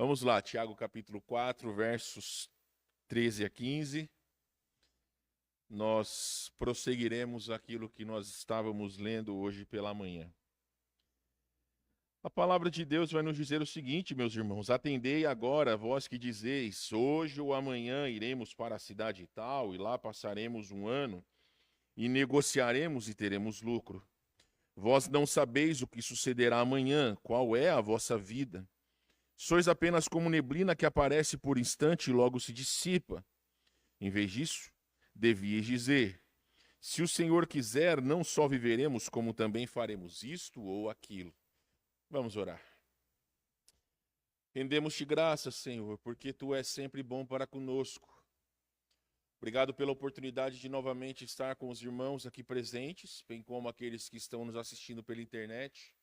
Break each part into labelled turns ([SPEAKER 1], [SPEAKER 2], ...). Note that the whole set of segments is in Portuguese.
[SPEAKER 1] Vamos lá, Tiago capítulo 4, versos 13 a 15. Nós prosseguiremos aquilo que nós estávamos lendo hoje pela manhã. A palavra de Deus vai nos dizer o seguinte, meus irmãos: atendei agora, vós que dizeis, hoje ou amanhã iremos para a cidade tal, e lá passaremos um ano, e negociaremos e teremos lucro. Vós não sabeis o que sucederá amanhã, qual é a vossa vida. Sois apenas como neblina que aparece por instante e logo se dissipa. Em vez disso, devíeis dizer: se o Senhor quiser, não só viveremos, como também faremos isto ou aquilo. Vamos orar. Rendemos-te graças, Senhor, porque Tu és sempre bom para conosco. Obrigado pela oportunidade de novamente estar com os irmãos aqui presentes, bem como aqueles que estão nos assistindo pela internet.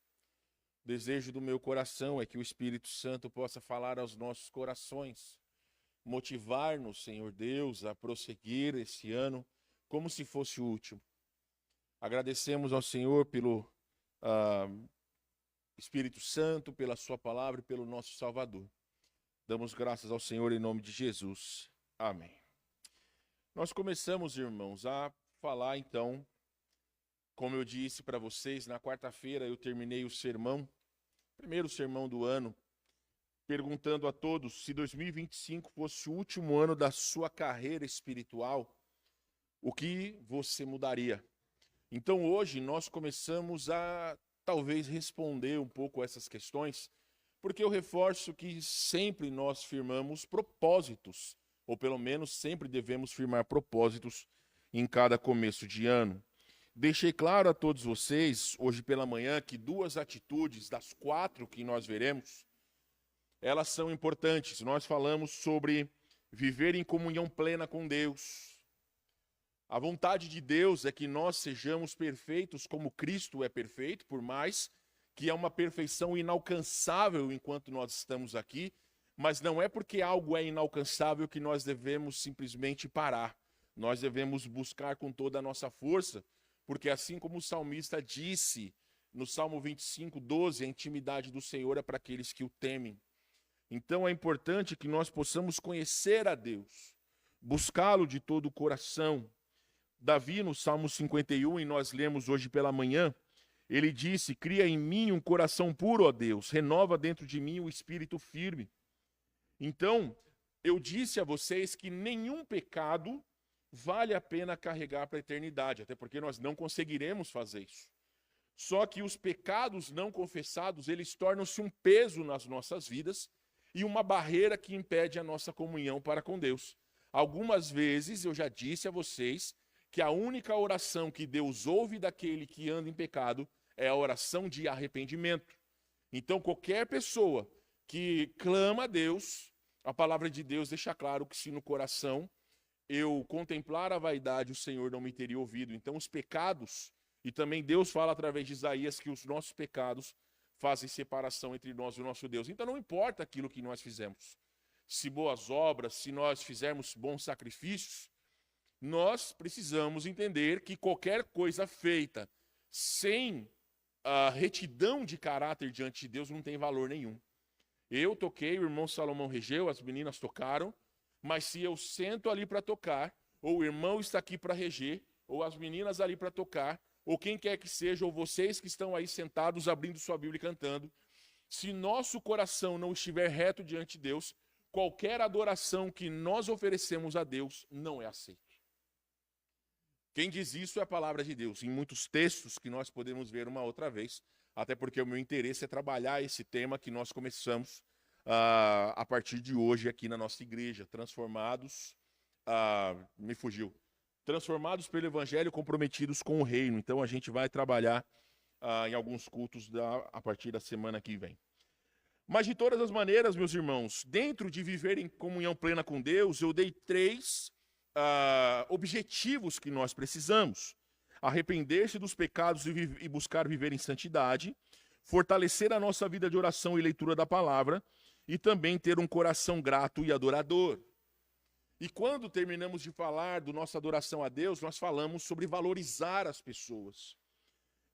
[SPEAKER 1] O desejo do meu coração é que o Espírito Santo possa falar aos nossos corações, motivar-nos, Senhor Deus, a prosseguir esse ano como se fosse o último. Agradecemos ao Senhor pelo Espírito Santo, pela sua palavra e pelo nosso Salvador. Damos graças ao Senhor em nome de Jesus. Amém. Nós começamos, irmãos, a falar então, como eu disse para vocês, na quarta-feira eu terminei o sermão, primeiro sermão do ano, perguntando a todos se 2025 fosse o último ano da sua carreira espiritual, o que você mudaria? Então hoje nós começamos a talvez responder um pouco essas questões, porque eu reforço que sempre nós firmamos propósitos, ou pelo menos sempre devemos firmar propósitos em cada começo de ano. Deixei claro a todos vocês, hoje pela manhã, que duas atitudes das 4 que nós veremos, elas são importantes. Nós falamos sobre viver em comunhão plena com Deus. A vontade de Deus é que nós sejamos perfeitos como Cristo é perfeito, por mais que é uma perfeição inalcançável enquanto nós estamos aqui, mas não é porque algo é inalcançável que nós devemos simplesmente parar. Nós devemos buscar com toda a nossa força, porque assim como o salmista disse no Salmo 25, 12, a intimidade do Senhor é para aqueles que o temem. Então é importante que nós possamos conhecer a Deus, buscá-lo de todo o coração. Davi, no Salmo 51, e nós lemos hoje pela manhã, ele disse: cria em mim um coração puro, ó Deus, renova dentro de mim um espírito firme. Então, eu disse a vocês que nenhum pecado vale a pena carregar para a eternidade, até porque nós não conseguiremos fazer isso. Só que os pecados não confessados, eles tornam-se um peso nas nossas vidas e uma barreira que impede a nossa comunhão para com Deus. Algumas vezes eu já disse a vocês que a única oração que Deus ouve daquele que anda em pecado é a oração de arrependimento. Então, qualquer pessoa que clama a Deus, a palavra de Deus deixa claro que se no coração eu contemplar a vaidade, o Senhor não me teria ouvido. Então, os pecados, e também Deus fala através de Isaías que os nossos pecados fazem separação entre nós e o nosso Deus. Então, não importa aquilo que nós fizemos. Se boas obras, se nós fizermos bons sacrifícios, nós precisamos entender que qualquer coisa feita sem a retidão de caráter diante de Deus não tem valor nenhum. Eu toquei, o irmão Salomão regeu, as meninas tocaram, mas se eu sento ali para tocar, ou o irmão está aqui para reger, ou as meninas ali para tocar, ou quem quer que seja, ou vocês que estão aí sentados abrindo sua Bíblia e cantando, se nosso coração não estiver reto diante de Deus, qualquer adoração que nós oferecemos a Deus não é aceita. Quem diz isso é a palavra de Deus, em muitos textos que nós podemos ver uma outra vez, até porque o meu interesse é trabalhar esse tema que nós começamos a partir de hoje aqui na nossa igreja, transformados pelo Evangelho, comprometidos com o reino. Então a gente vai trabalhar em alguns cultos a partir da semana que vem. Mas de todas as maneiras, meus irmãos, dentro de viver em comunhão plena com Deus, eu dei 3 objetivos que nós precisamos: arrepender-se dos pecados e buscar viver em santidade, fortalecer a nossa vida de oração e leitura da palavra, e também ter um coração grato e adorador. E quando terminamos de falar da nossa adoração a Deus, nós falamos sobre valorizar as pessoas.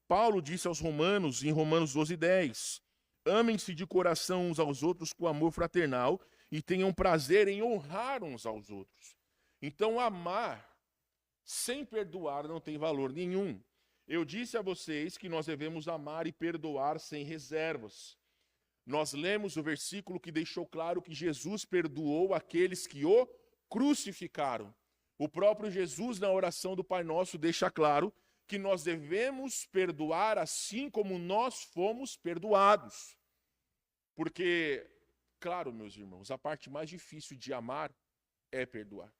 [SPEAKER 1] Paulo disse aos Romanos, em Romanos 12:10, Amem-se de coração uns aos outros com amor fraternal e tenham prazer em honrar uns aos outros. Então, amar sem perdoar não tem valor nenhum. Eu disse a vocês que nós devemos amar e perdoar sem reservas. Nós lemos o versículo que deixou claro que Jesus perdoou aqueles que o crucificaram. O próprio Jesus, na oração do Pai Nosso, deixa claro que nós devemos perdoar assim como nós fomos perdoados. Porque, claro, meus irmãos, a parte mais difícil de amar é perdoar.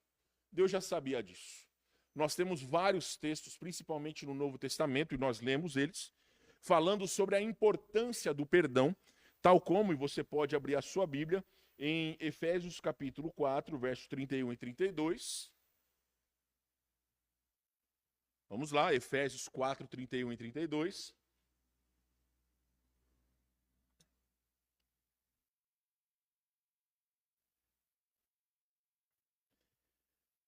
[SPEAKER 1] Deus já sabia disso. Nós temos vários textos, principalmente no Novo Testamento, e nós lemos eles, falando sobre a importância do perdão, tal como, e você pode abrir a sua Bíblia, em Efésios capítulo 4, versos 31 e 32. Vamos lá, Efésios 4, 31 e 32.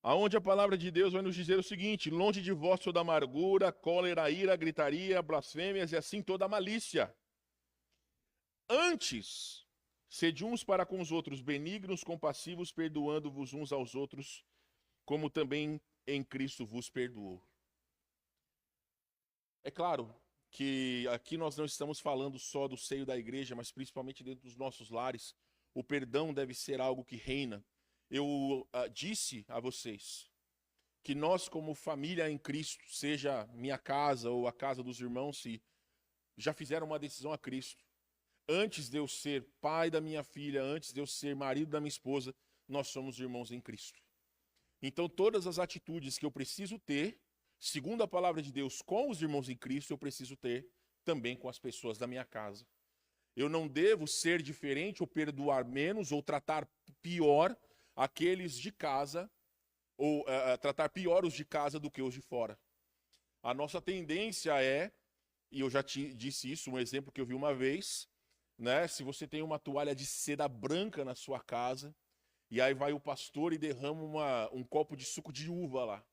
[SPEAKER 1] Aonde a palavra de Deus vai nos dizer o seguinte: longe de vós toda amargura, cólera, ira, gritaria, blasfêmias e assim toda malícia. Antes, sede uns para com os outros benignos, compassivos, perdoando-vos uns aos outros, como também em Cristo vos perdoou. É claro que aqui nós não estamos falando só do seio da igreja, mas principalmente dentro dos nossos lares. O perdão deve ser algo que reina. Eu disse a vocês que nós, como família em Cristo, seja minha casa ou a casa dos irmãos, se já fizeram uma decisão a Cristo. Antes de eu ser pai da minha filha, antes de eu ser marido da minha esposa, nós somos irmãos em Cristo. Então, todas as atitudes que eu preciso ter, segundo a palavra de Deus, com os irmãos em Cristo, eu preciso ter também com as pessoas da minha casa. Eu não devo ser diferente ou perdoar menos ou tratar pior aqueles de casa, ou tratar pior os de casa do que os de fora. A nossa tendência é, e eu já te disse isso, um exemplo que eu vi uma vez, né? Se você tem uma toalha de seda branca na sua casa, e aí vai o pastor e derrama um copo de suco de uva lá.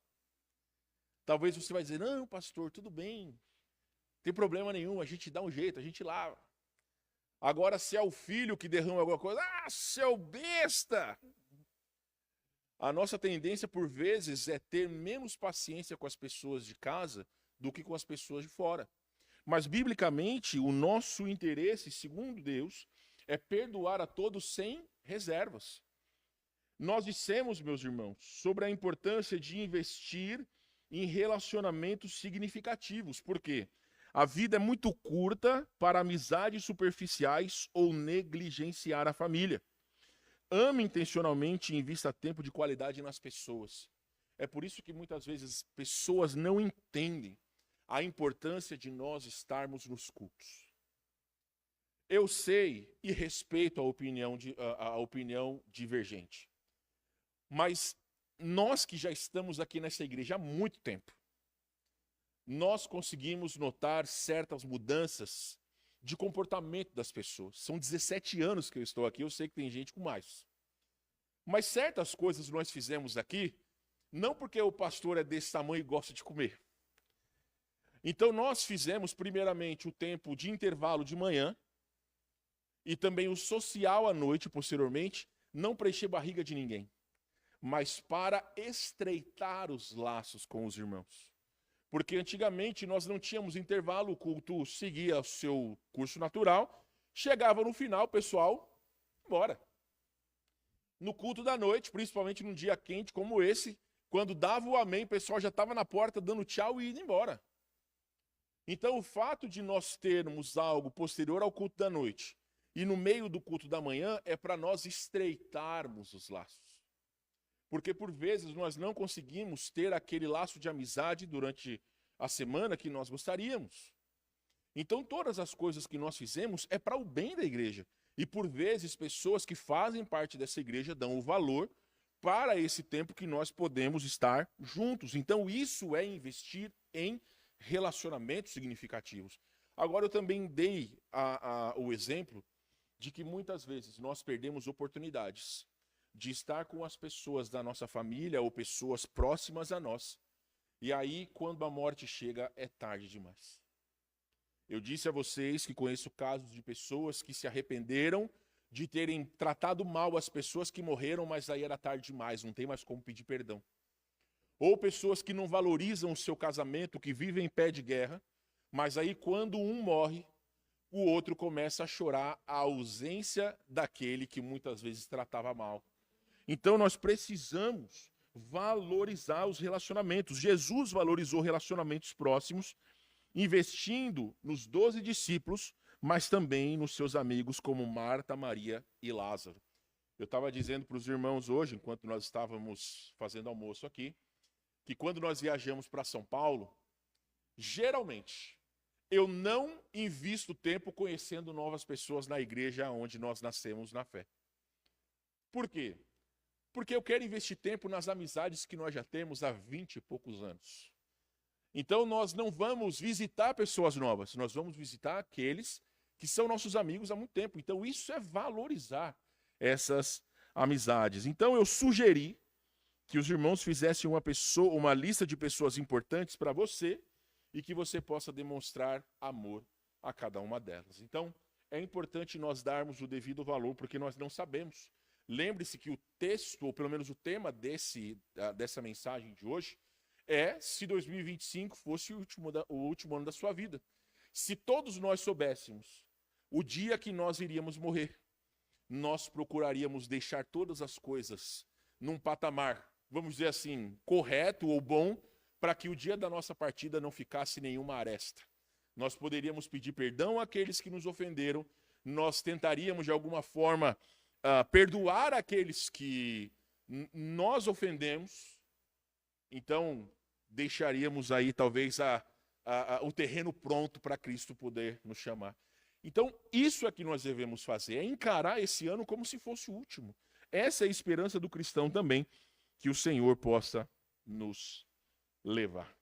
[SPEAKER 1] Talvez você vai dizer, não, pastor, tudo bem, não tem problema nenhum, a gente dá um jeito, a gente lava. Agora, se é o filho que derrama alguma coisa, seu besta! A nossa tendência, por vezes, é ter menos paciência com as pessoas de casa do que com as pessoas de fora. Mas, biblicamente, o nosso interesse, segundo Deus, é perdoar a todos sem reservas. Nós dissemos, meus irmãos, sobre a importância de investir em relacionamentos significativos. Por quê? A vida é muito curta para amizades superficiais ou negligenciar a família. Ame intencionalmente e invista tempo de qualidade nas pessoas. É por isso que muitas vezes pessoas não entendem a importância de nós estarmos nos cultos. Eu sei e respeito a opinião divergente. Mas nós que já estamos aqui nessa igreja há muito tempo, nós conseguimos notar certas mudanças de comportamento das pessoas. São 17 anos que eu estou aqui, eu sei que tem gente com mais. Mas certas coisas nós fizemos aqui, não porque o pastor é desse tamanho e gosta de comer. Então nós fizemos primeiramente o tempo de intervalo de manhã e também o social à noite, posteriormente, não para encher barriga de ninguém, mas para estreitar os laços com os irmãos. Porque antigamente nós não tínhamos intervalo, o culto seguia o seu curso natural, chegava no final, o pessoal, embora. No culto da noite, principalmente num dia quente como esse, quando dava o amém, o pessoal já estava na porta dando tchau e indo embora. Então o fato de nós termos algo posterior ao culto da noite e no meio do culto da manhã é para nós estreitarmos os laços. Porque por vezes nós não conseguimos ter aquele laço de amizade durante a semana que nós gostaríamos. Então todas as coisas que nós fizemos é para o bem da igreja. E por vezes pessoas que fazem parte dessa igreja dão o valor para esse tempo que nós podemos estar juntos. Então isso é investir em relacionamentos significativos. Agora eu também dei o exemplo de que muitas vezes nós perdemos oportunidades de estar com as pessoas da nossa família ou pessoas próximas a nós. E aí, quando a morte chega, é tarde demais. Eu disse a vocês que conheço casos de pessoas que se arrependeram de terem tratado mal as pessoas que morreram, mas aí era tarde demais, não tem mais como pedir perdão. Ou pessoas que não valorizam o seu casamento, que vivem em pé de guerra, mas aí quando um morre, o outro começa a chorar a ausência daquele que muitas vezes tratava mal. Então nós precisamos valorizar os relacionamentos. Jesus valorizou relacionamentos próximos, investindo nos 12 discípulos, mas também nos seus amigos como Marta, Maria e Lázaro. Eu estava dizendo para os irmãos hoje, enquanto nós estávamos fazendo almoço aqui, que quando nós viajamos para São Paulo, geralmente, eu não invisto tempo conhecendo novas pessoas na igreja onde nós nascemos na fé. Por quê? Porque eu quero investir tempo nas amizades que nós já temos há 20 e poucos anos. Então nós não vamos visitar pessoas novas, nós vamos visitar aqueles que são nossos amigos há muito tempo. Então isso é valorizar essas amizades. Então eu sugeri que os irmãos fizessem uma lista de pessoas importantes para você e que você possa demonstrar amor a cada uma delas. Então é importante nós darmos o devido valor, porque nós não sabemos. Lembre-se que o texto, ou pelo menos o tema dessa mensagem de hoje, é se 2025 fosse o último ano da sua vida. Se todos nós soubéssemos o dia que nós iríamos morrer, nós procuraríamos deixar todas as coisas num patamar, vamos dizer assim, correto ou bom, para que o dia da nossa partida não ficasse nenhuma aresta. Nós poderíamos pedir perdão àqueles que nos ofenderam, nós tentaríamos de alguma forma perdoar aqueles que nós ofendemos, então deixaríamos aí talvez o terreno pronto para Cristo poder nos chamar. Então isso é que nós devemos fazer, é encarar esse ano como se fosse o último. Essa é a esperança do cristão também, que o Senhor possa nos levar.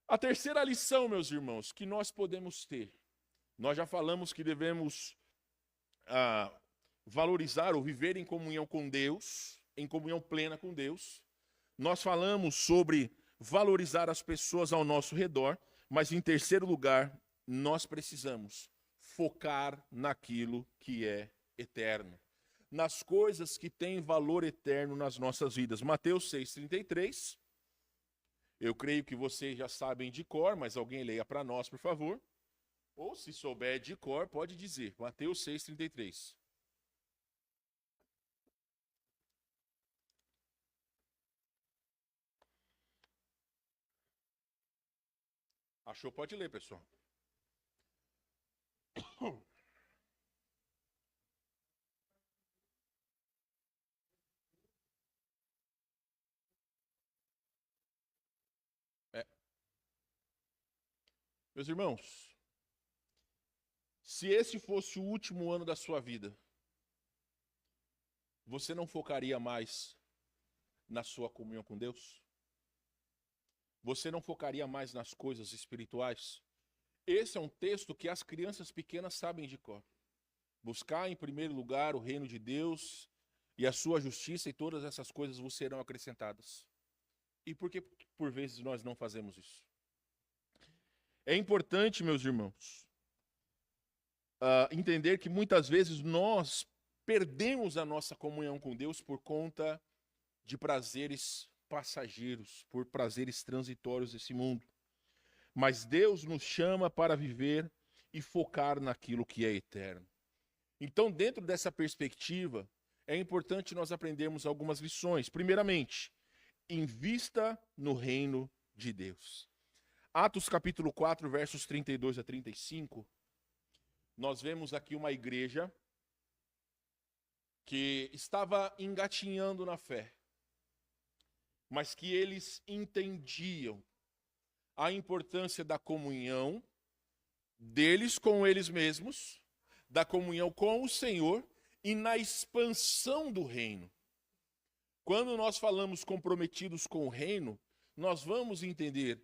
[SPEAKER 1] A terceira lição, meus irmãos, que nós podemos ter, nós já falamos que devemos valorizar ou viver em comunhão com Deus, em comunhão plena com Deus. Nós falamos sobre valorizar as pessoas ao nosso redor, mas em terceiro lugar, nós precisamos focar naquilo que é eterno, nas coisas que têm valor eterno nas nossas vidas. Mateus 6,33, eu creio que vocês já sabem de cor, mas alguém leia para nós, por favor. Ou se souber de cor, pode dizer. Mateus 6,33. Achou? Pode ler, pessoal. Meus irmãos, se esse fosse o último ano da sua vida, você não focaria mais na sua comunhão com Deus? Você não focaria mais nas coisas espirituais? Esse é um texto que as crianças pequenas sabem de cor. Buscar em primeiro lugar o reino de Deus e a sua justiça, e todas essas coisas vos serão acrescentadas. E por que, por vezes, nós não fazemos isso? É importante, meus irmãos, entender que muitas vezes nós perdemos a nossa comunhão com Deus por conta de prazeres passageiros, por prazeres transitórios desse mundo. Mas Deus nos chama para viver e focar naquilo que é eterno. Então, dentro dessa perspectiva, é importante nós aprendermos algumas lições. Primeiramente, invista no reino de Deus. Atos capítulo 4, versos 32 a 35, nós vemos aqui uma igreja que estava engatinhando na fé, mas que eles entendiam a importância da comunhão deles com eles mesmos, da comunhão com o Senhor e na expansão do reino. Quando nós falamos comprometidos com o reino, nós vamos entender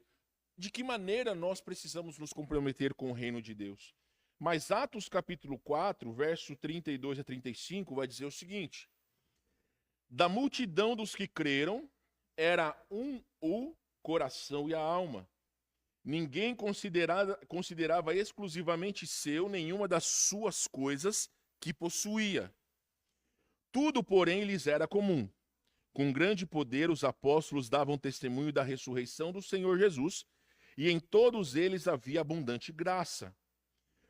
[SPEAKER 1] de que maneira nós precisamos nos comprometer com o reino de Deus. Mas Atos capítulo 4, verso 32 a 35, vai dizer o seguinte: da multidão dos que creram, era um o coração e a alma. Ninguém considerava exclusivamente seu nenhuma das suas coisas que possuía. Tudo, porém, lhes era comum. Com grande poder, os apóstolos davam testemunho da ressurreição do Senhor Jesus, e em todos eles havia abundante graça.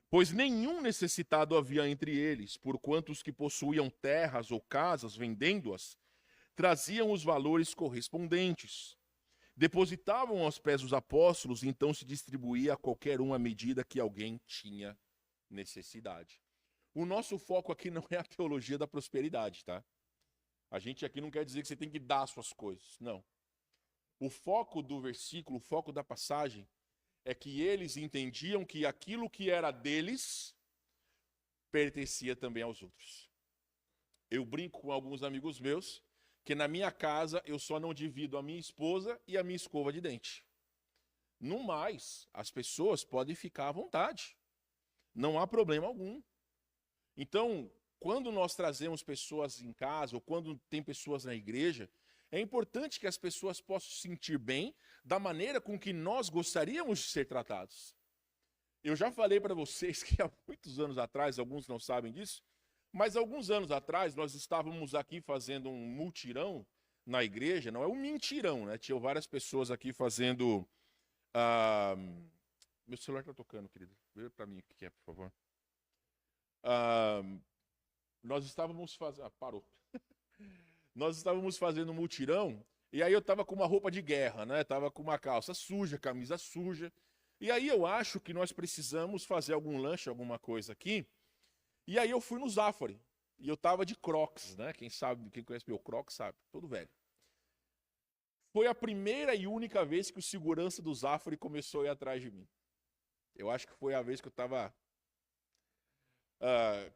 [SPEAKER 1] Pois nenhum necessitado havia entre eles, porquanto os que possuíam terras ou casas, vendendo-as, traziam os valores correspondentes. Depositavam aos pés dos apóstolos, e então se distribuía a qualquer um à medida que alguém tinha necessidade. O nosso foco aqui não é a teologia da prosperidade, tá? A gente aqui não quer dizer que você tem que dar suas coisas, não. O foco do versículo, o foco da passagem, é que eles entendiam que aquilo que era deles pertencia também aos outros. Eu brinco com alguns amigos meus que na minha casa eu só não divido a minha esposa e a minha escova de dente. No mais, as pessoas podem ficar à vontade. Não há problema algum. Então, quando nós trazemos pessoas em casa ou quando tem pessoas na igreja, é importante que as pessoas possam se sentir bem da maneira com que nós gostaríamos de ser tratados. Eu já falei para vocês que há muitos anos atrás, alguns não sabem disso, mas alguns anos atrás nós estávamos aqui fazendo um mutirão na igreja, não é um mentirão, né? Tinham várias pessoas aqui fazendo... Meu celular está tocando, querido. Vê para mim o que é, por favor. Nós estávamos fazendo... parou. Nós estávamos fazendo um mutirão, e aí eu estava com uma roupa de guerra, né? Estava com uma calça suja, camisa suja. E aí eu acho que nós precisamos fazer algum lanche, alguma coisa aqui. E aí eu fui no Zafari. E eu estava de Crocs, né? Quem sabe, quem conhece meu Crocs sabe, todo velho. Foi a primeira e única vez que o segurança do Zafari começou a ir atrás de mim. Eu acho que foi a vez que eu estava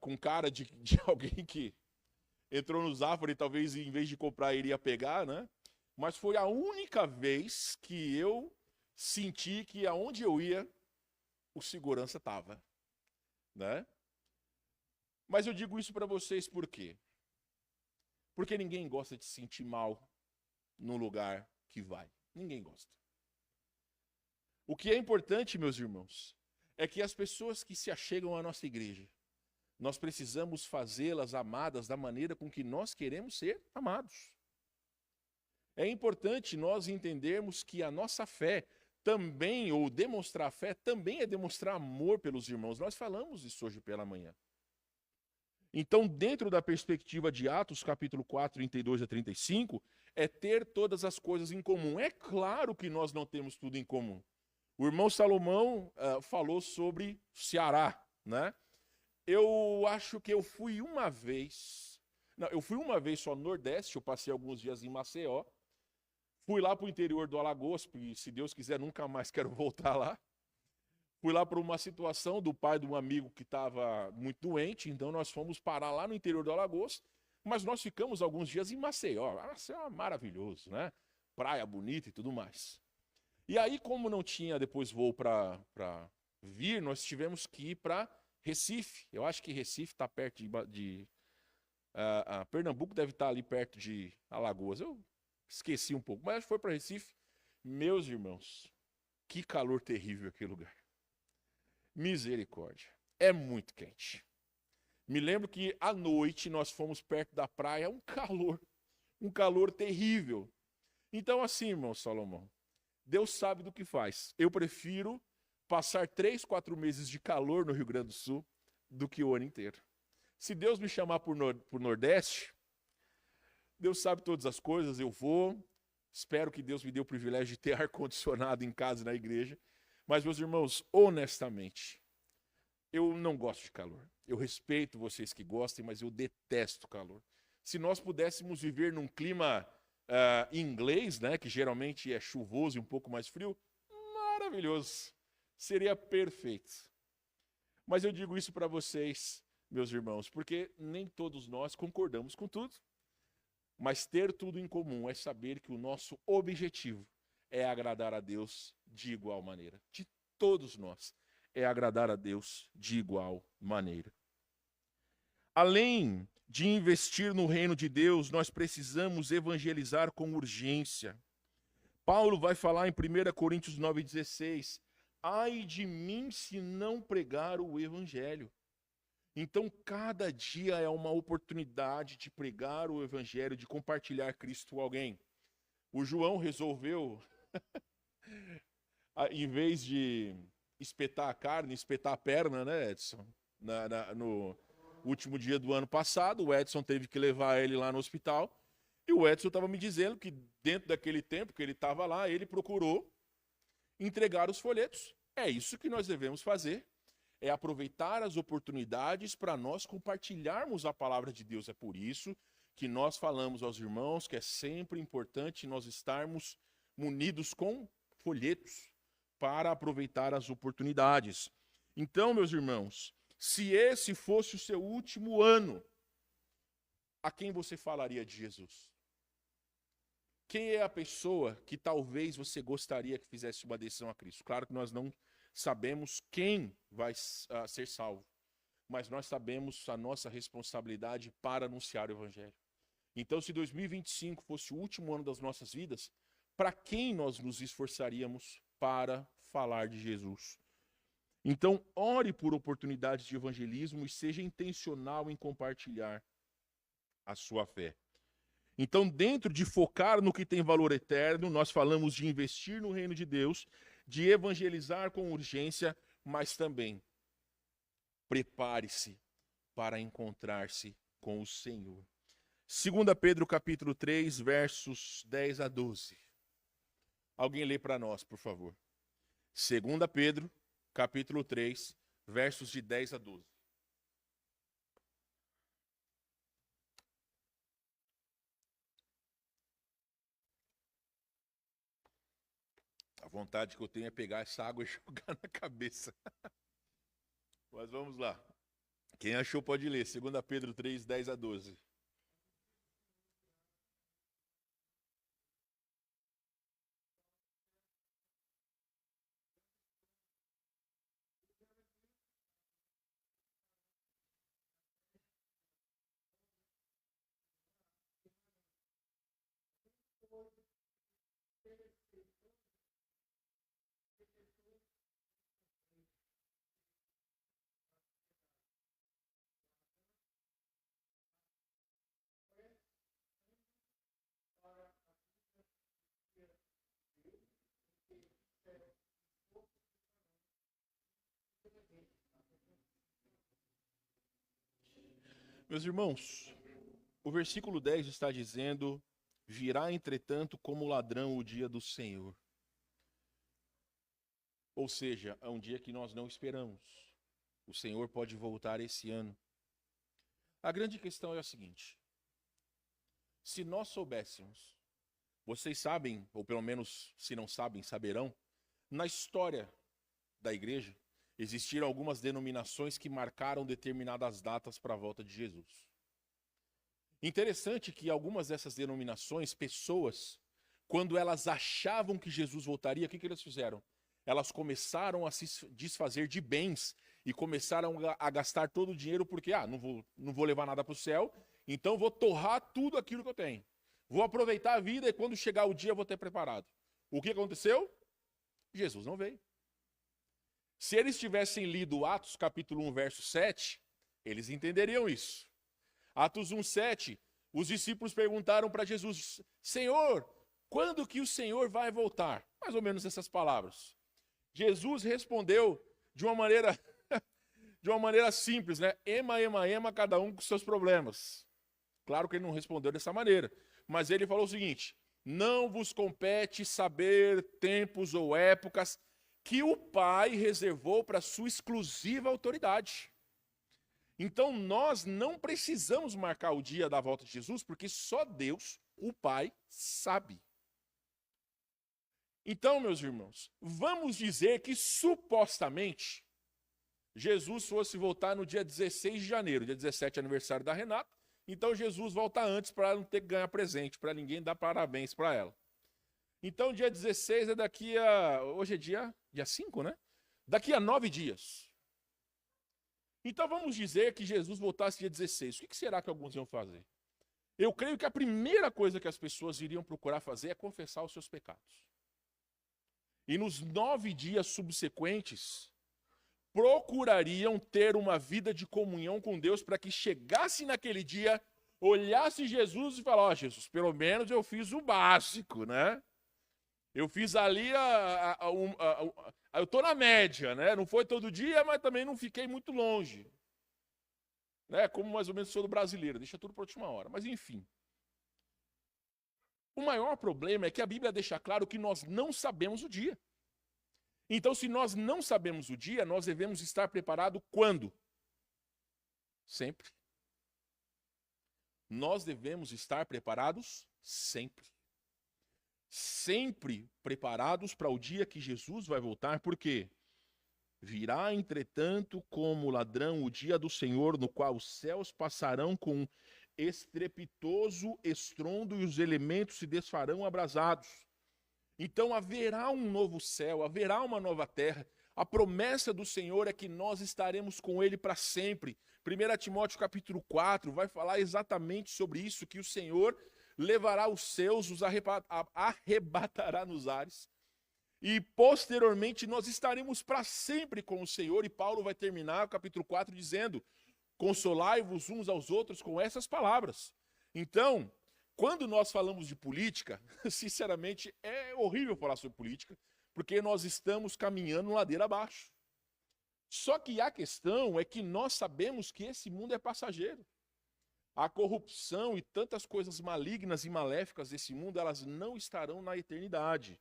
[SPEAKER 1] com cara de alguém que entrou no Zafari e talvez em vez de comprar iria pegar, né? Mas foi a única vez que eu senti que aonde eu ia, o segurança estava, né? Mas eu digo isso para vocês por quê? Porque ninguém gosta de se sentir mal no lugar que vai. Ninguém gosta. O que é importante, meus irmãos, é que as pessoas que se achegam à nossa igreja, nós precisamos fazê-las amadas da maneira com que nós queremos ser amados. É importante nós entendermos que a nossa fé também, ou demonstrar fé, também é demonstrar amor pelos irmãos. Nós falamos isso hoje pela manhã. Então, dentro da perspectiva de Atos, capítulo 4, 32 a 35, é ter todas as coisas em comum. É claro que nós não temos tudo em comum. O irmão Salomão falou sobre Ceará, né? Eu acho que eu fui uma vez... Não, eu fui uma vez só no Nordeste, eu passei alguns dias em Maceió. Fui lá para o interior do Alagoas, porque se Deus quiser nunca mais quero voltar lá. Fui lá para uma situação do pai de um amigo que estava muito doente, então nós fomos parar lá no interior do Alagoas, mas nós ficamos alguns dias em Maceió. Maceió é maravilhoso, né? Praia bonita e tudo mais. E aí, como não tinha depois voo para vir, nós tivemos que ir para Recife. Eu acho que Recife está perto de Pernambuco deve estar ali perto de Alagoas. Eu esqueci um pouco, mas foi para Recife. Meus irmãos, que calor terrível aquele lugar. Misericórdia. É muito quente. Me lembro que à noite nós fomos perto da praia, um calor terrível. Então assim, irmão Salomão, Deus sabe do que faz. Eu prefiro passar 3, 4 meses de calor no Rio Grande do Sul do que o ano inteiro. Se Deus me chamar por Nordeste, Deus sabe todas as coisas, eu vou. Espero que Deus me dê o privilégio de ter ar-condicionado em casa e na igreja. Mas, meus irmãos, honestamente, eu não gosto de calor. Eu respeito vocês que gostem, mas eu detesto calor. Se nós pudéssemos viver num clima inglês, né, que geralmente é chuvoso e um pouco mais frio, maravilhoso. Seria perfeito. Mas eu digo isso para vocês, meus irmãos, porque nem todos nós concordamos com tudo. Mas ter tudo em comum é saber que o nosso objetivo é agradar a Deus de igual maneira. De todos nós, é agradar a Deus de igual maneira. Além de investir no reino de Deus, nós precisamos evangelizar com urgência. Paulo vai falar em 1 Coríntios 9,16, ai de mim se não pregar o evangelho. Então, cada dia é uma oportunidade de pregar o evangelho, de compartilhar Cristo com alguém. O João resolveu, em vez de espetar a carne, espetar a perna, né, Edson? No último dia do ano passado, o Edson teve que levar ele lá no hospital. E o Edson estava me dizendo que dentro daquele tempo que ele estava lá, ele procurou entregar os folhetos. É isso que nós devemos fazer. É aproveitar as oportunidades para nós compartilharmos a palavra de Deus. É por isso que nós falamos aos irmãos que é sempre importante nós estarmos munidos com folhetos para aproveitar as oportunidades. Então, meus irmãos, se esse fosse o seu último ano, a quem você falaria de Jesus? Quem é a pessoa que talvez você gostaria que fizesse uma adesão a Cristo? Claro que nós não sabemos quem vai ser salvo, mas nós sabemos a nossa responsabilidade para anunciar o Evangelho. Então, se 2025 fosse o último ano das nossas vidas, para quem nós nos esforçaríamos para falar de Jesus? Então, ore por oportunidades de evangelismo e seja intencional em compartilhar a sua fé. Então, dentro de focar no que tem valor eterno, nós falamos de investir no reino de Deus, de evangelizar com urgência, mas também prepare-se para encontrar-se com o Senhor. 2 Pedro capítulo 3, versos 10 a 12. Alguém lê para nós, por favor. 2 Pedro capítulo 3, versos de 10 a 12. A vontade que eu tenho é pegar essa água e jogar na cabeça. Mas vamos lá. Quem achou pode ler. 2 Pedro 3, 10 a 12. Meus irmãos, o versículo 10 está dizendo: virá, entretanto, como ladrão o dia do Senhor. Ou seja, é um dia que nós não esperamos. O Senhor pode voltar esse ano. A grande questão é a seguinte: se nós soubéssemos, vocês sabem, ou pelo menos se não sabem, saberão, na história da igreja, existiram algumas denominações que marcaram determinadas datas para a volta de Jesus. Interessante que algumas dessas denominações, pessoas, quando elas achavam que Jesus voltaria, o que elas fizeram? Elas começaram a se desfazer de bens e começaram a gastar todo o dinheiro porque, não vou levar nada para o céu, então vou torrar tudo aquilo que eu tenho. Vou aproveitar a vida e quando chegar o dia eu vou ter preparado. O que aconteceu? Jesus não veio. Se eles tivessem lido Atos capítulo 1, verso 7, eles entenderiam isso. Atos 1, 7, os discípulos perguntaram para Jesus: Senhor, quando que o Senhor vai voltar? Mais ou menos essas palavras. Jesus respondeu de uma maneira simples, né? Ema, ema, ema, cada um com seus problemas. Claro que ele não respondeu dessa maneira, mas ele falou o seguinte: não vos compete saber tempos ou épocas que o Pai reservou para sua exclusiva autoridade. Então nós não precisamos marcar o dia da volta de Jesus, porque só Deus, o Pai, sabe. Então, meus irmãos, vamos dizer que supostamente Jesus fosse voltar no dia 16 de janeiro, dia 17 é aniversário da Renata, então Jesus volta antes para ela não ter que ganhar presente, para ninguém dar parabéns para ela. Então, dia 16 é daqui a... Hoje é dia 5, né? Daqui a 9 dias. Então, vamos dizer que Jesus voltasse dia 16. O que será que alguns iam fazer? Eu creio que a primeira coisa que as pessoas iriam procurar fazer é confessar os seus pecados. e nos 9 dias subsequentes procurariam ter uma vida de comunhão com Deus para que chegasse naquele dia, olhasse Jesus e falasse: ó, Jesus, pelo menos eu fiz o básico, né? Eu fiz ali, eu estou na média, né? Não foi todo dia, mas também não fiquei muito longe. Né? Como mais ou menos sou do brasileiro, deixa tudo para a última hora. Mas enfim. O maior problema é que a Bíblia deixa claro que nós não sabemos o dia. Então, se nós não sabemos o dia, nós devemos estar preparados quando? Sempre. Nós devemos estar preparados sempre. Sempre preparados para o dia que Jesus vai voltar, porque virá, entretanto, como ladrão o dia do Senhor, no qual os céus passarão com estrepitoso estrondo e os elementos se desfarão abrasados. Então haverá um novo céu, haverá uma nova terra. A promessa do Senhor é que nós estaremos com Ele para sempre. 1 Timóteo capítulo 4 vai falar exatamente sobre isso, que o Senhor levará os seus, os arrebatará nos ares. E posteriormente nós estaremos para sempre com o Senhor. E Paulo vai terminar o capítulo 4 dizendo: consolai-vos uns aos outros com essas palavras. Então, quando nós falamos de política, sinceramente, é horrível falar sobre política, porque nós estamos caminhando ladeira abaixo. Só que a questão é que nós sabemos que esse mundo é passageiro. A corrupção e tantas coisas malignas e maléficas desse mundo, elas não estarão na eternidade.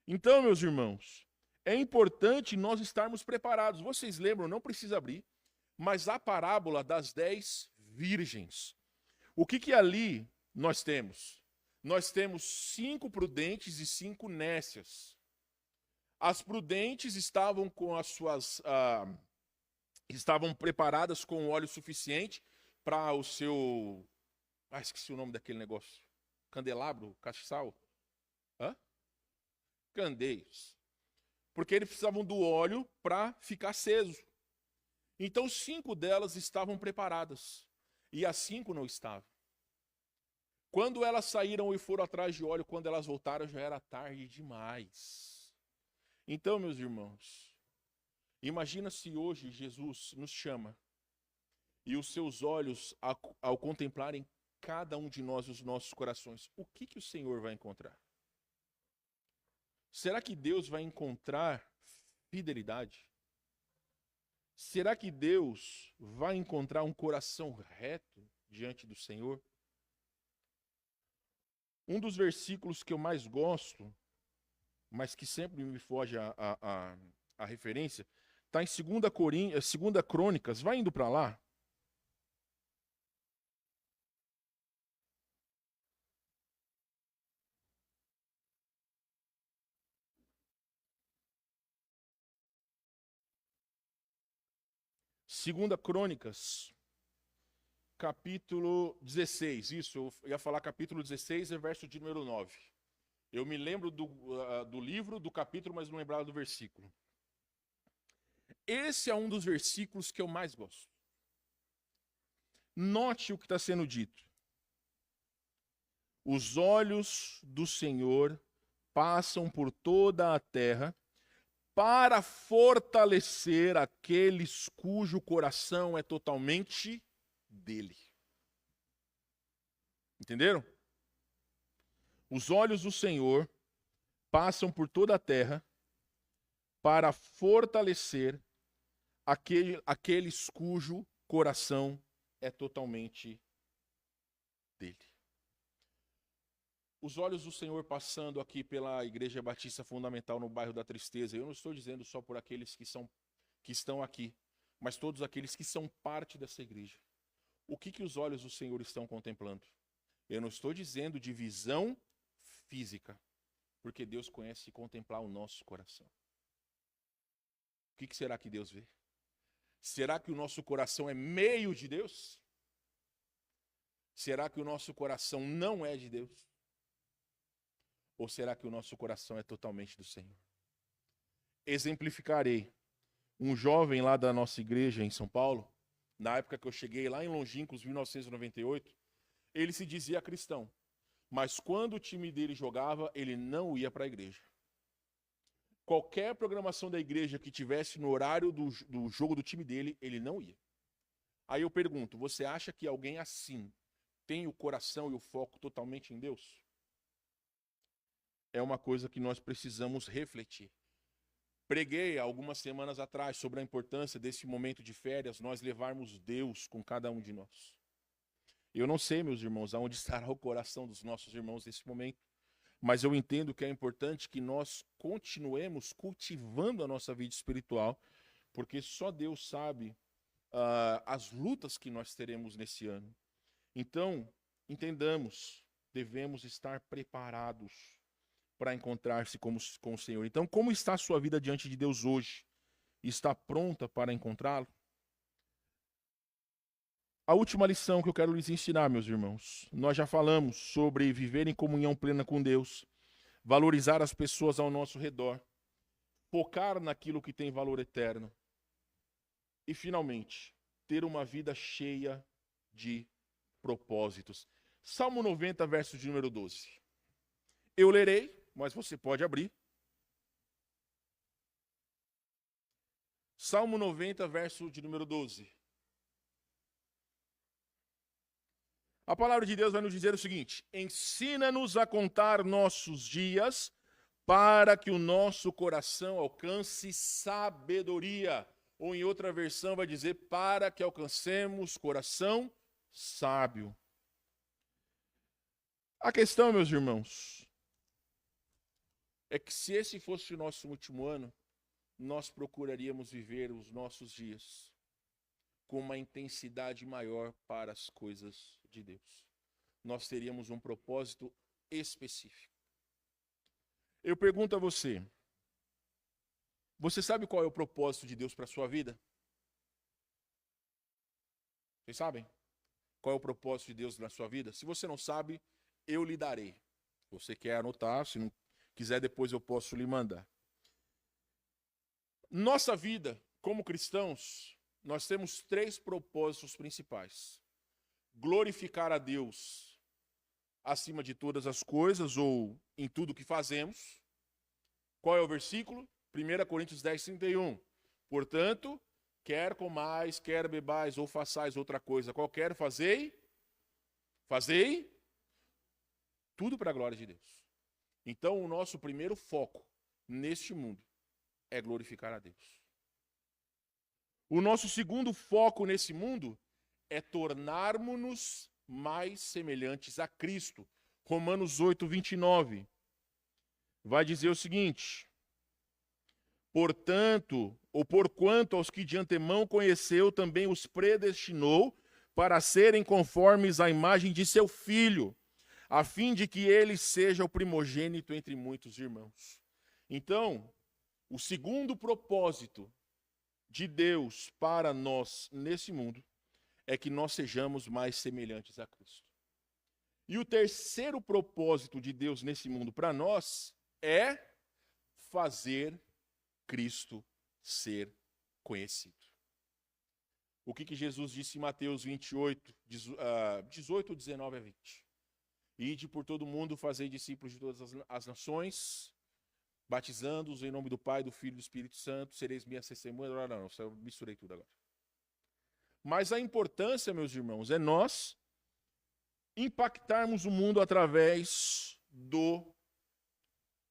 [SPEAKER 1] Então, meus irmãos, é importante nós estarmos preparados. Vocês lembram, não precisa abrir, mas a parábola das 10 virgens. O que ali nós temos? Nós temos 5 prudentes e 5 nécias. As prudentes estavam com as suas estavam preparadas com óleo suficiente para o seu, esqueci o nome daquele negócio, candelabro, castiçal, candeios, porque eles precisavam do óleo para ficar aceso. Então 5 delas estavam preparadas e as 5 não estavam. Quando elas saíram e foram atrás de óleo, quando elas voltaram, já era tarde demais. Então, meus irmãos, imagina se hoje Jesus nos chama e os seus olhos, ao contemplarem cada um de nós e os nossos corações, o que o Senhor vai encontrar? Será que Deus vai encontrar fidelidade? Será que Deus vai encontrar um coração reto diante do Senhor? Um dos versículos que eu mais gosto, mas que sempre me foge a referência, está em 2 Crônicas, vai indo para lá. Segunda Crônicas, capítulo 16, isso, eu ia falar capítulo 16, verso de número 9. Eu me lembro do livro, do capítulo, mas não lembrava do versículo. Esse é um dos versículos que eu mais gosto. Note o que está sendo dito. Os olhos do Senhor passam por toda a terra para fortalecer aqueles cujo coração é totalmente dele. Entenderam? Os olhos do Senhor passam por toda a terra para fortalecer aqueles cujo coração é totalmente dele. Os olhos do Senhor passando aqui pela Igreja Batista Fundamental no bairro da Tristeza, eu não estou dizendo só por aqueles que estão aqui, mas todos aqueles que são parte dessa igreja. O que os olhos do Senhor estão contemplando? Eu não estou dizendo de visão física, porque Deus conhece contemplar o nosso coração. O que será que Deus vê? Será que o nosso coração é meio de Deus? Será que o nosso coração não é de Deus? Ou será que o nosso coração é totalmente do Senhor? Exemplificarei. Um jovem lá da nossa igreja em São Paulo, na época que eu cheguei lá em Longínquos, 1998, ele se dizia cristão. Mas quando o time dele jogava, ele não ia para a igreja. qualquer programação da igreja que tivesse no horário do jogo do time dele, ele não ia. Aí eu pergunto, você acha que alguém assim tem o coração e o foco totalmente em Deus? É uma coisa que nós precisamos refletir. Preguei algumas semanas atrás sobre a importância desse momento de férias, nós levarmos Deus com cada um de nós. Eu não sei, meus irmãos, aonde estará o coração dos nossos irmãos nesse momento, mas eu entendo que é importante que nós continuemos cultivando a nossa vida espiritual, porque só Deus sabe as lutas que nós teremos nesse ano. Então, entendamos, devemos estar preparados para encontrar-se com o Senhor. Então, como está a sua vida diante de Deus hoje? Está pronta para encontrá-lo? A última lição que eu quero lhes ensinar, meus irmãos, nós já falamos sobre viver em comunhão plena com Deus, valorizar as pessoas ao nosso redor, focar naquilo que tem valor eterno e, finalmente, ter uma vida cheia de propósitos. Salmo 90, verso de número 12. Eu lerei, mas você pode abrir. Salmo 90, verso de número 12. A palavra de Deus vai nos dizer o seguinte: ensina-nos a contar nossos dias para que o nosso coração alcance sabedoria. Ou em outra versão vai dizer, para que alcancemos coração sábio. A questão, meus irmãos, é que se esse fosse o nosso último ano, nós procuraríamos viver os nossos dias com uma intensidade maior para as coisas de Deus. Nós teríamos um propósito específico. Eu pergunto a você, você sabe qual é o propósito de Deus para a sua vida? Vocês sabem? Qual é o propósito de Deus na sua vida? Se você não sabe, eu lhe darei. Se você quer anotar, se não quiser, depois eu posso lhe mandar. Nossa vida, como cristãos, nós temos 3 propósitos principais. Glorificar a Deus acima de todas as coisas ou em tudo que fazemos. Qual é o versículo? 1 Coríntios 10, 31. Portanto, quer comais, quer bebais ou façais outra coisa qualquer, fazei tudo para a glória de Deus. Então, o nosso primeiro foco neste mundo é glorificar a Deus. O nosso segundo foco nesse mundo é tornarmos-nos mais semelhantes a Cristo. Romanos 8, 29. Vai dizer o seguinte: portanto, ou porquanto aos que de antemão conheceu, também os predestinou para serem conformes à imagem de seu Filho, a fim de que ele seja o primogênito entre muitos irmãos. Então, o segundo propósito de Deus para nós nesse mundo é que nós sejamos mais semelhantes a Cristo. E o terceiro propósito de Deus nesse mundo para nós é fazer Cristo ser conhecido. O que Jesus disse em Mateus 28, 18, 19 a 20? Ide por todo mundo, fazei discípulos de todas as nações, batizando-os em nome do Pai, do Filho e do Espírito Santo, sereis minhas testemunhas. Não, eu misturei tudo agora. Mas a importância, meus irmãos, é nós impactarmos o mundo através do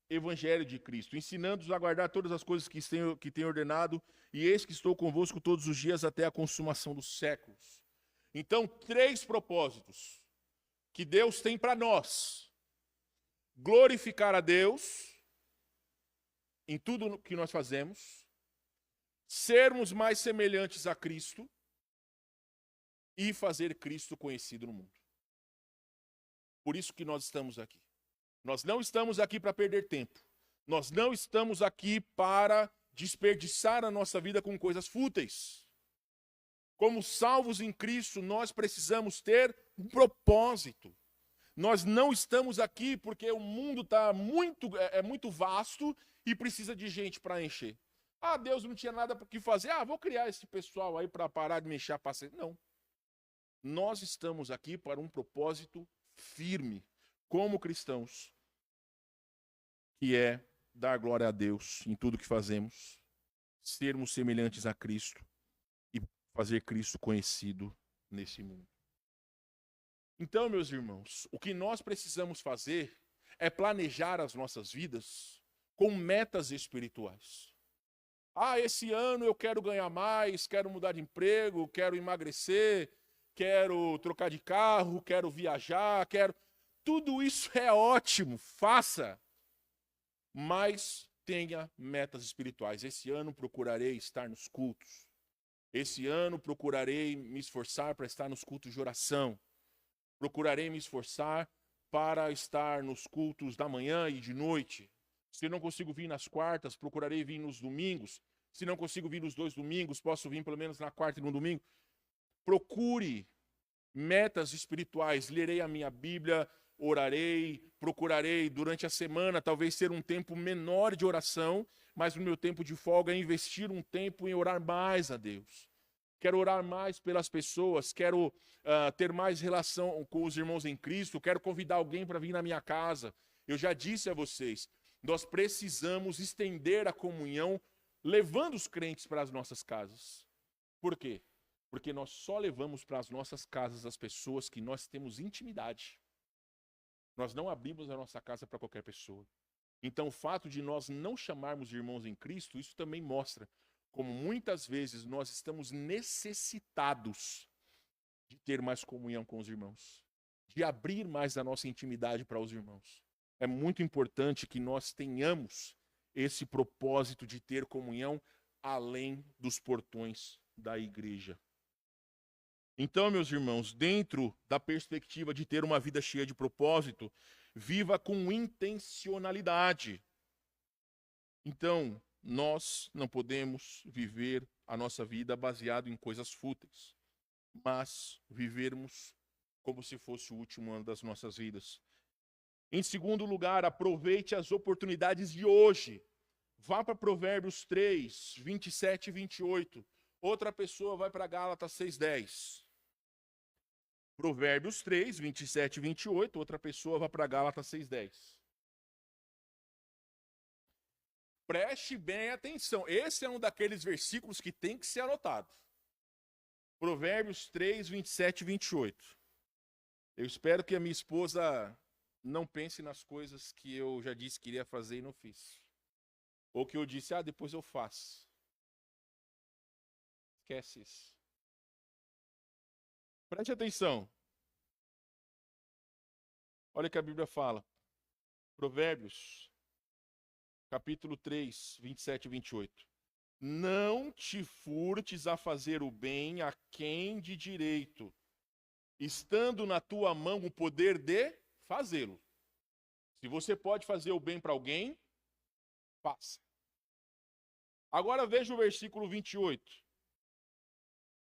[SPEAKER 1] Evangelho de Cristo, ensinando-os a guardar todas as coisas que tem ordenado, e eis que estou convosco todos os dias até a consumação dos séculos. Então, 3 propósitos que Deus tem para nós: glorificar a Deus em tudo que nós fazemos, sermos mais semelhantes a Cristo e fazer Cristo conhecido no mundo. Por isso que nós estamos aqui. Nós não estamos aqui para perder tempo. Nós não estamos aqui para desperdiçar a nossa vida com coisas fúteis. Como salvos em Cristo, nós precisamos ter um propósito. Nós não estamos aqui porque o mundo é muito vasto e precisa de gente para encher. Ah, Deus não tinha nada para que fazer. Ah, vou criar esse pessoal aí para parar de mexer a paciência. Não. Nós estamos aqui para um propósito firme, como cristãos, que é dar glória a Deus em tudo que fazemos, sermos semelhantes a Cristo e fazer Cristo conhecido nesse mundo. Então, meus irmãos, o que nós precisamos fazer é planejar as nossas vidas com metas espirituais. Esse ano eu quero ganhar mais, quero mudar de emprego, quero emagrecer, quero trocar de carro, quero viajar, quero... Tudo isso é ótimo, faça. Mas tenha metas espirituais. Esse ano procurarei estar nos cultos. Esse ano procurarei me esforçar para estar nos cultos de oração. Procurarei me esforçar para estar nos cultos da manhã e de noite. Se não consigo vir nas quartas, procurarei vir nos domingos. Se não consigo vir nos 2 domingos, posso vir pelo menos na quarta e no domingo. Procure metas espirituais. Lerei a minha Bíblia, orarei, procurarei durante a semana talvez ter um tempo menor de oração, mas no meu tempo de folga investir um tempo em orar mais a Deus. Quero orar mais pelas pessoas, quero ter mais relação com os irmãos em Cristo, quero convidar alguém para vir na minha casa. Eu já disse a vocês, nós precisamos estender a comunhão levando os crentes para as nossas casas. Por quê? Porque nós só levamos para as nossas casas as pessoas que nós temos intimidade. Nós não abrimos a nossa casa para qualquer pessoa. Então, o fato de nós não chamarmos irmãos em Cristo, isso também mostra como muitas vezes nós estamos necessitados de ter mais comunhão com os irmãos, de abrir mais a nossa intimidade para os irmãos. É muito importante que nós tenhamos esse propósito de ter comunhão além dos portões da igreja. Então, meus irmãos, dentro da perspectiva de ter uma vida cheia de propósito, viva com intencionalidade. Então, nós não podemos viver a nossa vida baseado em coisas fúteis, mas vivermos como se fosse o último ano das nossas vidas. Em segundo lugar, aproveite as oportunidades de hoje. Vá para Provérbios 3, 27 e 28. Outra pessoa vai para Gálatas 6:10. Provérbios 3, 27 e 28. Outra pessoa vai para Gálatas 6:10. Preste bem atenção. Esse é um daqueles versículos que tem que ser anotado. Provérbios 3, 27 e 28. Eu espero que a minha esposa não pense nas coisas que eu já disse que iria fazer e não fiz. Ou que eu disse, depois eu faço. Esquece isso. Preste atenção. Olha o que a Bíblia fala. Provérbios, capítulo 3, 27 e 28. Não te furtes a fazer o bem a quem de direito, estando na tua mão o poder de fazê-lo. Se você pode fazer o bem para alguém, faça. Agora veja o versículo 28.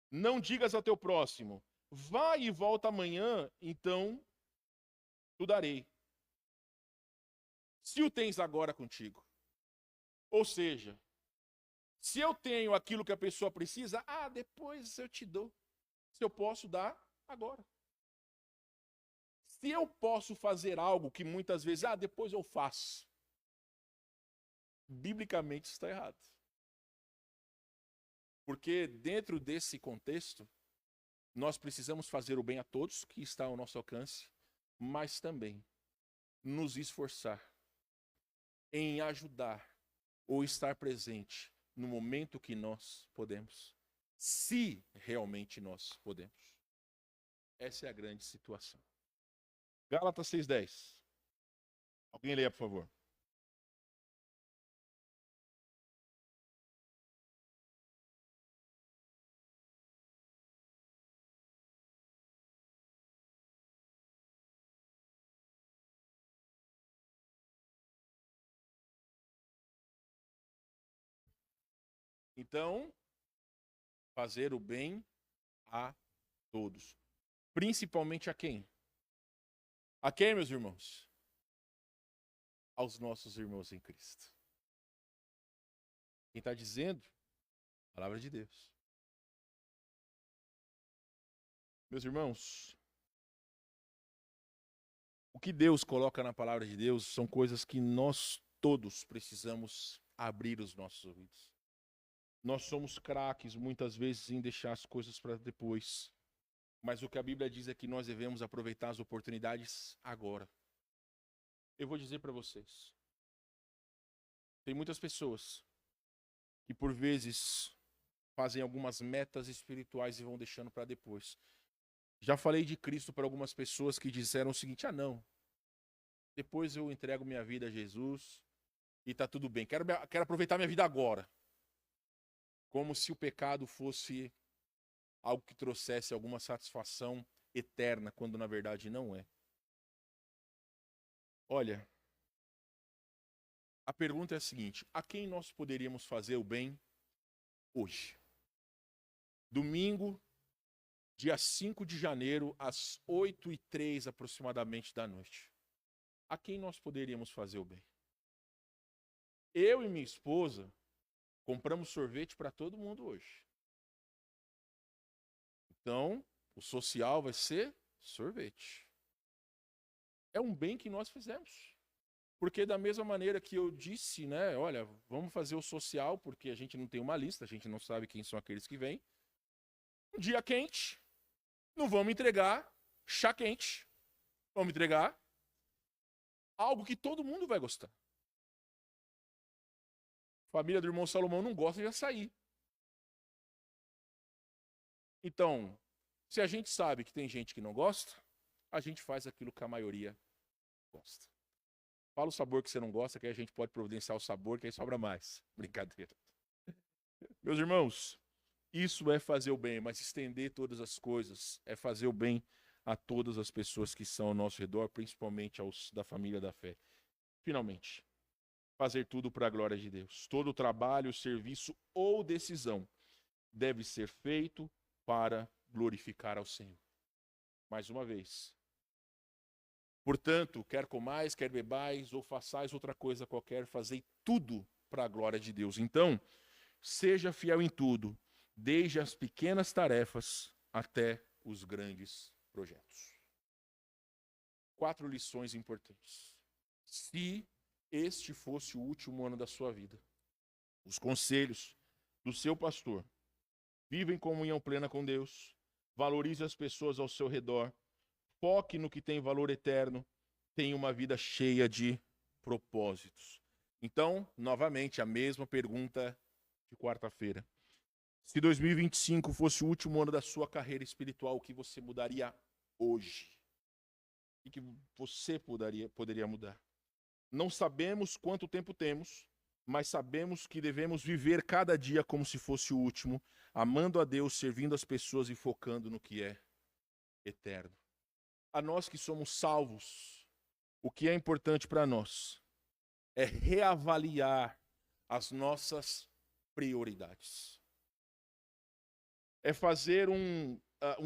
[SPEAKER 1] Não digas ao teu próximo, vá e volta amanhã, então tu darei. Se o tens agora contigo. Ou seja, se eu tenho aquilo que a pessoa precisa, depois eu te dou. Se eu posso dar, agora. Se eu posso fazer algo que muitas vezes, depois eu faço. Biblicamente está errado. Porque dentro desse contexto, nós precisamos fazer o bem a todos que está ao nosso alcance, mas também nos esforçar em ajudar ou estar presente no momento que nós podemos, se realmente nós podemos. Essa é a grande situação. Gálatas 6:10. Alguém leia, por favor. Então, fazer o bem a todos. Principalmente a quem? A quem, meus irmãos? Aos nossos irmãos em Cristo. Quem está dizendo? A palavra de Deus. Meus irmãos, o que Deus coloca na palavra de Deus são coisas que nós todos precisamos abrir os nossos ouvidos. Nós somos craques muitas vezes em deixar as coisas para depois. Mas o que a Bíblia diz é que nós devemos aproveitar as oportunidades agora. Eu vou dizer para vocês. Tem muitas pessoas que por vezes fazem algumas metas espirituais e vão deixando para depois. Já falei de Cristo para algumas pessoas que disseram o seguinte: não, depois eu entrego minha vida a Jesus e tá tudo bem. Quero aproveitar minha vida agora. Como se o pecado fosse algo que trouxesse alguma satisfação eterna, quando na verdade não é. Olha, a pergunta é a seguinte: a quem nós poderíamos fazer o bem hoje? Domingo, dia 5 de janeiro, às 8h03 aproximadamente da noite. A quem nós poderíamos fazer o bem? Eu e minha esposa compramos sorvete para todo mundo hoje. Então, o social vai ser sorvete. É um bem que nós fizemos. Porque da mesma maneira que eu disse, né, olha, vamos fazer o social, porque a gente não tem uma lista, a gente não sabe quem são aqueles que vêm. Um dia quente, não vamos entregar chá quente. Vamos entregar algo que todo mundo vai gostar. A família do irmão Salomão não gosta de açaí. Então, se a gente sabe que tem gente que não gosta, a gente faz aquilo que a maioria gosta. Fala o sabor que você não gosta, que aí a gente pode providenciar o sabor, que aí sobra mais. Brincadeira. Meus irmãos, isso é fazer o bem, mas estender todas as coisas é fazer o bem a todas as pessoas que são ao nosso redor, principalmente aos da família da fé. Finalmente, fazer tudo para a glória de Deus. Todo trabalho, serviço ou decisão deve ser feito para glorificar ao Senhor. Mais uma vez. Portanto, quer comais, quer bebais, ou façais outra coisa qualquer, fazei tudo para a glória de Deus. Então, seja fiel em tudo, desde as pequenas tarefas até os grandes projetos. 4 lições importantes. Se este fosse o último ano da sua vida, os conselhos do seu pastor: viva em comunhão plena com Deus, valorize as pessoas ao seu redor, foque no que tem valor eterno, tenha uma vida cheia de propósitos. Então, novamente, a mesma pergunta de quarta-feira. Se 2025 fosse o último ano da sua carreira espiritual, o que você mudaria hoje? O que você poderia mudar? Não sabemos quanto tempo temos, mas sabemos que devemos viver cada dia como se fosse o último, amando a Deus, servindo as pessoas e focando no que é eterno. A nós que somos salvos, o que é importante para nós é reavaliar as nossas prioridades. É fazer um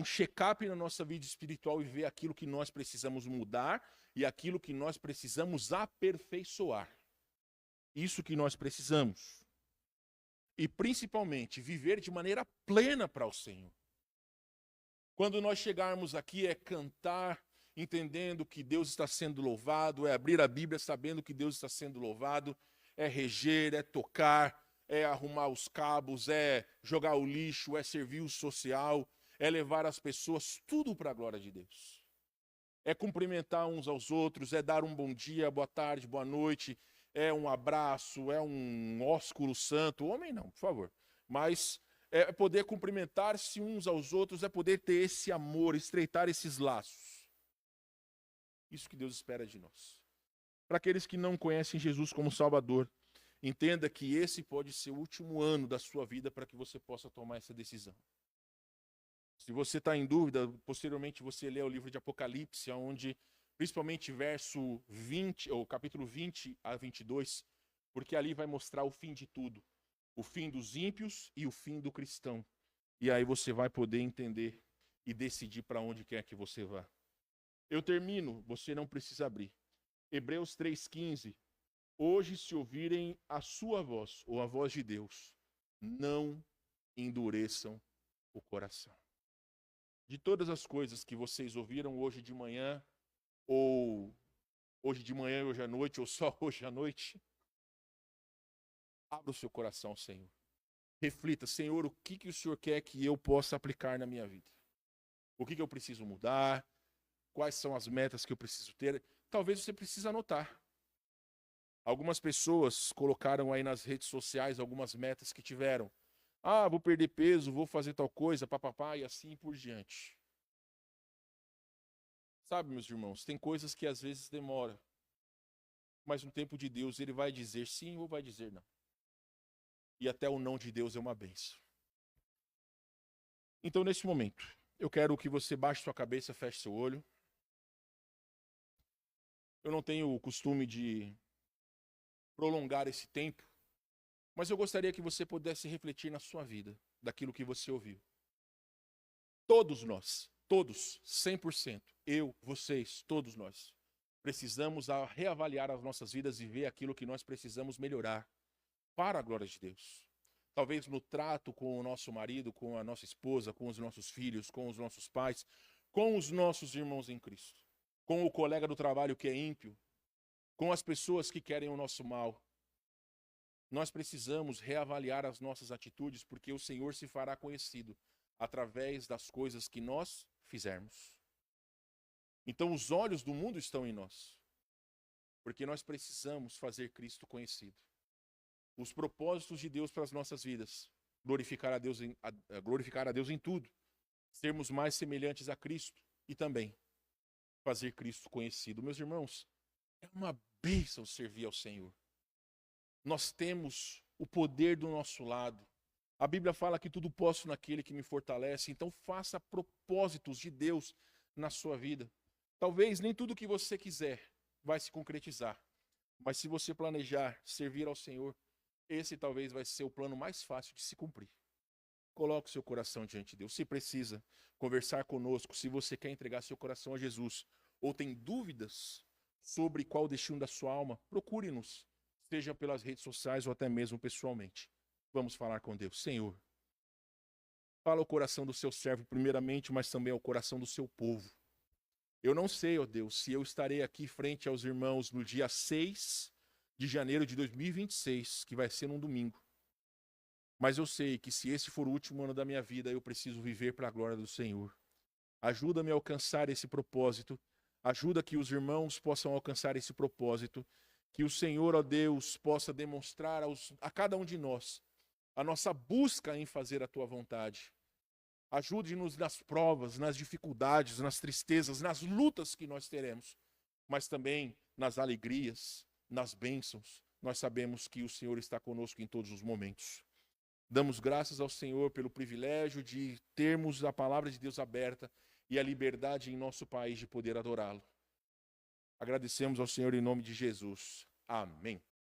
[SPEAKER 1] check-up na nossa vida espiritual e ver aquilo que nós precisamos mudar e aquilo que nós precisamos aperfeiçoar. Isso que nós precisamos. E principalmente viver de maneira plena para o Senhor. Quando nós chegarmos aqui é cantar entendendo que Deus está sendo louvado, é abrir a Bíblia sabendo que Deus está sendo louvado, é reger, é tocar, é arrumar os cabos, é jogar o lixo, é servir o social, é levar as pessoas tudo para a glória de Deus. É cumprimentar uns aos outros, é dar um bom dia, boa tarde, boa noite, é um abraço, é um ósculo santo. Homem não, por favor. Mas é poder cumprimentar-se uns aos outros, é poder ter esse amor, estreitar esses laços. Isso que Deus espera de nós. Para aqueles que não conhecem Jesus como Salvador, entenda que esse pode ser o último ano da sua vida para que você possa tomar essa decisão. Se você está em dúvida, posteriormente você lê o livro de Apocalipse, onde, principalmente verso 20, ou capítulo 20 a 22, porque ali vai mostrar o fim de tudo. O fim dos ímpios e o fim do cristão. E aí você vai poder entender e decidir para onde quer que você vá. Eu termino, você não precisa abrir. Hebreus 3,15. Hoje, se ouvirem a sua voz, ou a voz de Deus, não endureçam o coração. De todas as coisas que vocês ouviram hoje de manhã, ou hoje de manhã e hoje à noite, ou só hoje à noite, Abra o seu coração, Senhor. Reflita, Senhor, o que o Senhor quer que eu possa aplicar na minha vida? O que eu preciso mudar? Quais são as metas que eu preciso ter? Talvez você precise anotar. Algumas pessoas colocaram aí nas redes sociais algumas metas que tiveram. Ah, vou perder peso, vou fazer tal coisa, papapá, e assim por diante. Sabe, meus irmãos, tem coisas que às vezes demoram. Mas no tempo de Deus ele vai dizer sim ou vai dizer não. E até o não de Deus é uma bênção. Então, nesse momento, eu quero que você baixe sua cabeça, feche seu olho. Eu não tenho o costume de prolongar esse tempo, mas eu gostaria que você pudesse refletir na sua vida, daquilo que você ouviu. Todos nós, todos, 100%, eu, vocês, todos nós, precisamos reavaliar as nossas vidas e ver aquilo que nós precisamos melhorar para a glória de Deus. Talvez no trato com o nosso marido, com a nossa esposa, com os nossos filhos, com os nossos pais, com os nossos irmãos em Cristo, com o colega do trabalho que é ímpio, com as pessoas que querem o nosso mal. Nós precisamos reavaliar as nossas atitudes, porque o Senhor se fará conhecido através das coisas que nós fizermos. Então os olhos do mundo estão em nós, porque nós precisamos fazer Cristo conhecido. Os propósitos de Deus para as nossas vidas, glorificar a Deus em tudo, sermos mais semelhantes a Cristo e também fazer Cristo conhecido. Meus irmãos, é uma bênção servir ao Senhor. Nós temos o poder do nosso lado. A Bíblia fala que tudo posso naquele que me fortalece, então faça propósitos de Deus na sua vida. Talvez nem tudo que você quiser vai se concretizar, mas se você planejar servir ao Senhor, esse talvez vai ser o plano mais fácil de se cumprir. Coloque o seu coração diante de Deus. Se precisa conversar conosco, se você quer entregar seu coração a Jesus, ou tem dúvidas sobre qual o destino da sua alma, procure-nos, seja pelas redes sociais ou até mesmo pessoalmente. Vamos falar com Deus. Senhor, fala ao coração do seu servo primeiramente, mas também ao coração do seu povo. Eu não sei, ó Deus, se eu estarei aqui frente aos irmãos no dia 6 de janeiro de 2026, que vai ser num domingo. Mas eu sei que se esse for o último ano da minha vida, eu preciso viver para a glória do Senhor. Ajuda-me a alcançar esse propósito. Ajuda que os irmãos possam alcançar esse propósito. Que o Senhor, ó Deus, possa demonstrar a cada um de nós a nossa busca em fazer a Tua vontade. Ajude-nos nas provas, nas dificuldades, nas tristezas, nas lutas que nós teremos, mas também nas alegrias, nas bênçãos. Nós sabemos que o Senhor está conosco em todos os momentos. Damos graças ao Senhor pelo privilégio de termos a palavra de Deus aberta e a liberdade em nosso país de poder adorá-lo. Agradecemos ao Senhor em nome de Jesus. Amém.